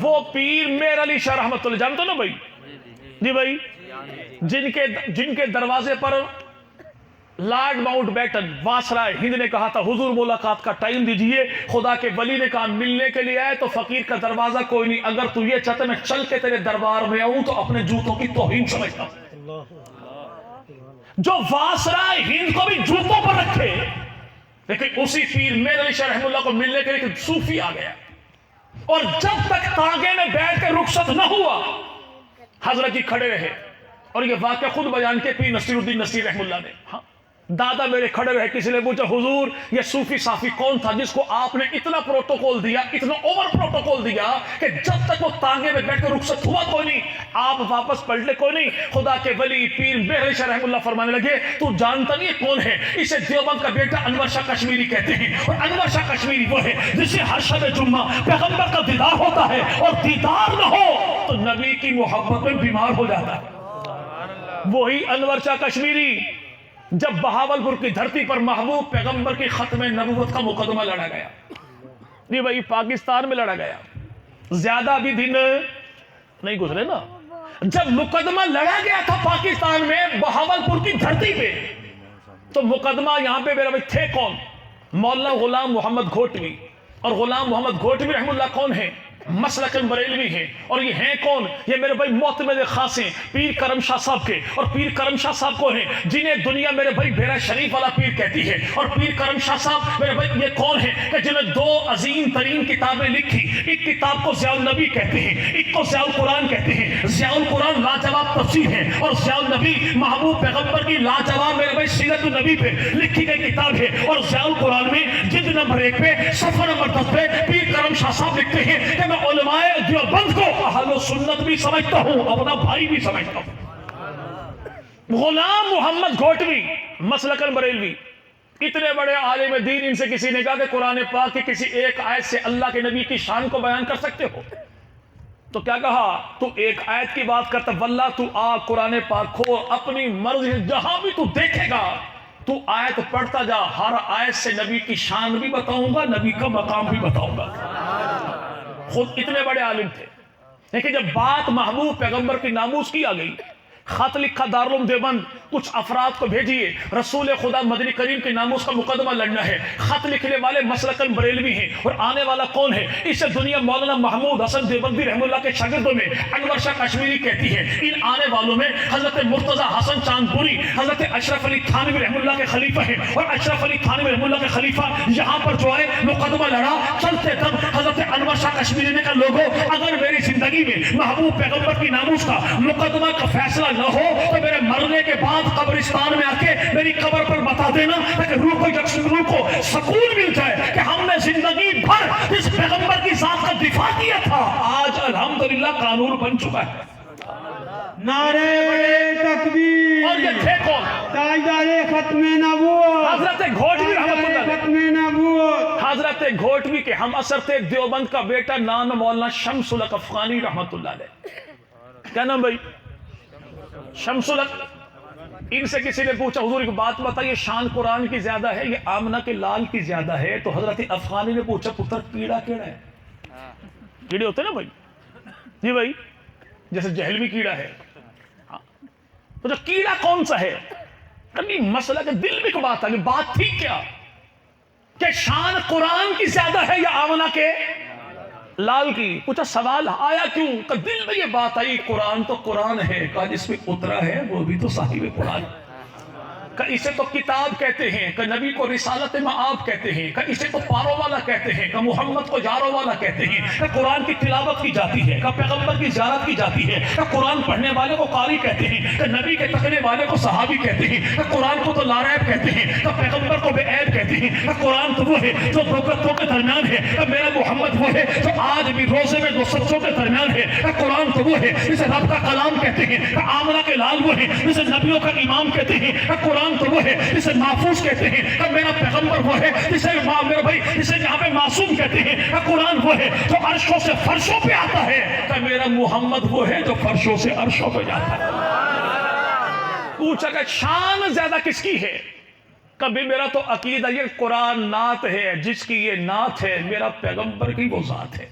وہ پیر میر علی شاہ رحمت اللہ جانتے ہو نا بھائی؟ جی بھائی، جن کے دروازے پر لارڈ ماؤنٹ بیٹن واسرائے ہند نے کہا تھا حضور ملاقات کا ٹائم دیجئے، خدا کے ولی نے کہا ملنے کے لیے آئے تو فقیر کا دروازہ کوئی نہیں، اگر تو یہ چاہتا میں چل کے تیرے دربار میں آؤں تو اپنے جوتوں کی توہین سمجھتا ہوں۔ جو واسرائے ہند کو بھی جوتوں پر رکھے، لیکن اسی پیر میر علی شاہ رحمہ اللہ کو ملنے کے لیے صوفی آ گیا، اور جب تک تانگے میں بیٹھ کے رخصت نہ ہوا حضرت جی کھڑے رہے، اور یہ واقعہ خود بیان کے پیر نصیر الدین نصیر رحمہ اللہ نے، ہاں دادا میرے کھڑے رہے، کسی نے پوچھا حضور یہ صوفی صافی کون تھا جس کو آپ نے اتنا پروٹوکول دیا، اتنا اوور پروٹوکول دیا کہ جب تک وہ تانگے میں بیٹھ کے رخصت ہوا کوئی نہیں، آپ واپس پلٹے کوئی نہیں؟ خدا کے ولی پیر میر علی شاہ رحمہ اللہ فرمانے لگے تو جانتا نہیں کون ہے؟ اسے دیوبند کا بیٹا انور شاہ کشمیری کہتے ہیں، اور انور شاہ کشمیری وہ ہے جسے ہر شب جمعہ پیغمبر کا دیدار ہوتا ہے، اور دیدار نہ ہو تو نبی کی محبت میں بیمار ہو جاتا ہے۔ وہی انور شاہ کشمیری جب بہاولپور کی دھرتی پر محبوب پیغمبر کی ختم نبوت کا مقدمہ لڑا گیا، نہیں بھائی پاکستان میں لڑا گیا، زیادہ بھی دن نہیں گزرے نا، جب مقدمہ لڑا گیا تھا پاکستان میں بہاولپور کی دھرتی پہ، تو مقدمہ یہاں پہ میرا بھائی تھے کون؟ مولانا غلام محمد گھوٹوی، اور غلام محمد گھوٹوی رحمہ اللہ کون ہیں؟ مسلک بریلوی ہیں، اور یہ ہیں کون؟ یہ میرے بھائی معتمد خاص ہیں پیر کرم شاہ صاحب کے، اور پیر کرم شاہ صاحب کو ہیں جنہیں دنیا میرے بھائی بیرا شریف والا پیر کہتی ہے، اور پیر کرم شاہ صاحب میرے بھائی یہ کون ہیں کہ جنہیں دو عظیم ترین کتابیں لکھی، ایک کتاب کو ضیاء النبی کہتے ہیں، ایک کو ضیاء القرآن کہتے ہیں۔ ضیاء القرآن لاجواب تفسیر ہے، اور ضیاء النبی محبوب پیغمبر کی لاجواب میرے بھائی سیرت النبی پہ لکھی گئی کتاب ہے، اور ضیاء القرآن میں جلد نمبر 1 پہ صفحہ نمبر 10 پہ پیر کرم شاہ صاحب لکھتے ہیں کہ میں علماء دیوبند کو اہل سنت بھی سمجھتا ہوں، اپنا بھائی بھی سمجھتا ہوں۔ غلام محمد گھوٹوی مسلکن بریلوی اتنے بڑے عالم دین، ان سے کسی نے کہا کہ قرآن پاک کی کسی ایک آیت سے اللہ کے نبی کی شان کو بیان کر سکتے ہو؟ تو کیا کہا؟ تو ایک آیت کی بات کرتا، واللہ تو آ قرآن پاک کھول، اپنی مرضی جہاں بھی تو دیکھے گا تو آیت پڑھتا جا، ہر آیت سے نبی کی شان بھی بتاؤں گا، نبی کا مقام بھی بتاؤں گا۔ خود اتنے بڑے عالم تھے، لیکن جب بات محبوب پیغمبر کی ناموس کی آ گئی، خط لکھا دارالعلوم دیوبند، کچھ افراد کو بھیجیے، رسول خدا مدنی کریم کی ناموس کا مقدمہ لڑنا ہے۔ خط لکھنے والے مسلکن بریلوی ہیں، اور آنے والا کون ہے؟ اس دنیا مولانا محمود حسن دیوبندی رحمہ اللہ کے شاگردوں میں انور شاہ کشمیری کہتی ہے، ان آنے والوں میں حضرت مرتضی حسن چاندپوری، حضرت اشرف علی تھانوی رحمہ اللہ کے خلیفہ ہیں، اور اشرف علی تھانوی رحمہ اللہ کے خلیفہ یہاں پر جو ہے مقدمہ لڑا، چلتے تب حضرت انور شاہ کشمیری نے کہا لوگوں اگر میری زندگی میں محبوب پیغمبر کی ناموس کا مقدمہ کا فیصلہ نہ ہو تو میرے مرنے کے بعد قبرستان میں آ کے میری قبر پر بتا دینا تاکہ روح کو سکون مل جائے کہ ہم نے زندگی بھر اس پیغمبر کی ذات کا دفاع کیا تھا، آج الحمدللہ قانون بن چکا ہے۔ نعرہ تکبیر، اور یہ تھے کون؟ تاجدار ختم نبوت حضرت گھوٹوی رحمۃ اللہ علیہ۔ ختم نبوت حضرت گھوٹوی کے ہم اثر تھے دیوبند کا بیٹا، نام مولانا شمس الحق افغانی رحمۃ اللہ علیہ۔ کیا نام بھائی؟ شمس الحق۔ ان سے کسی نے پوچھا حضور ایک بات بتائیے، شان قرآن کی زیادہ ہے یا آمنہ کے لال کی زیادہ ہے؟ تو حضرت افغانی نے پوچھا پتر کیڑا کیڑا ہے؟ کیڑے ہوتے نا بھائی، جی بھائی، جیسے جہلوی کیڑا ہے، تو کیڑا کون سا ہے؟ کبھی مسئلہ کے دل میں کی بات آگئی، بات تھی کیا کہ شان قرآن کی زیادہ ہے یا آمنہ کے لال کی؟ پوچھا سوال آیا کیوں؟ کہ دل میں یہ بات آئی قرآن تو قرآن ہے، کہ جس میں اترا ہے وہ بھی تو صاحب قرآن، کہ اسے تو کتاب کہتے ہیں، کہ نبی کو رسالت معاب کہتے ہیں، کہ اسے تو پاروں والا کہتے ہیں، کہ محمد کو جاروں والا کہتے ہیں، کہ قرآن کی تلاوت کی جاتی ہے، کہ پیغمبر کی زیارت کی جاتی ہے، کہ قرآن پڑھنے والے کو قاری کہتے ہیں، کہ نبی کے تکنے والے کو صحابی کہتے ہیں، کہ قرآن کو تو لاریب کہتے ہیں، کہ پیغمبر کو بے عیب کہتے ہیں، کہ قرآن تو وہ ہے جو دو گتوں کے درمیان ہے، کہ میرا محمد وہ ہے جو آج بھی روزے میں دو سچوں کے درمیان ہے، کہ قرآن تو وہ ہے جسے رب کا کلام کہتے ہیں، کہ آمنہ کے لال وہ ہے جسے نبیوں کا امام کہتے ہیں، کہ قرآن تو وہ ہے جسے محفوظ کہتے ہیں، کہ میرا پیغمبر وہ ہے جسے میرا بھائی جسے یہاں پہ معصوم کہتے ہیں، کہ قرآن وہ ہے جو عرشوں سے فرشوں پہ آتا ہے، کہ میرا محمد وہ ہے جو فرشوں سے عرشوں پہ جاتا ہے۔ پوچھا کہ شان زیادہ کس کی ہے؟ کبھی میرا تو عقیدہ یہ قرآن نعت ہے، جس کی یہ نعت ہے میرا پیغمبر کی وہ ذات ہے۔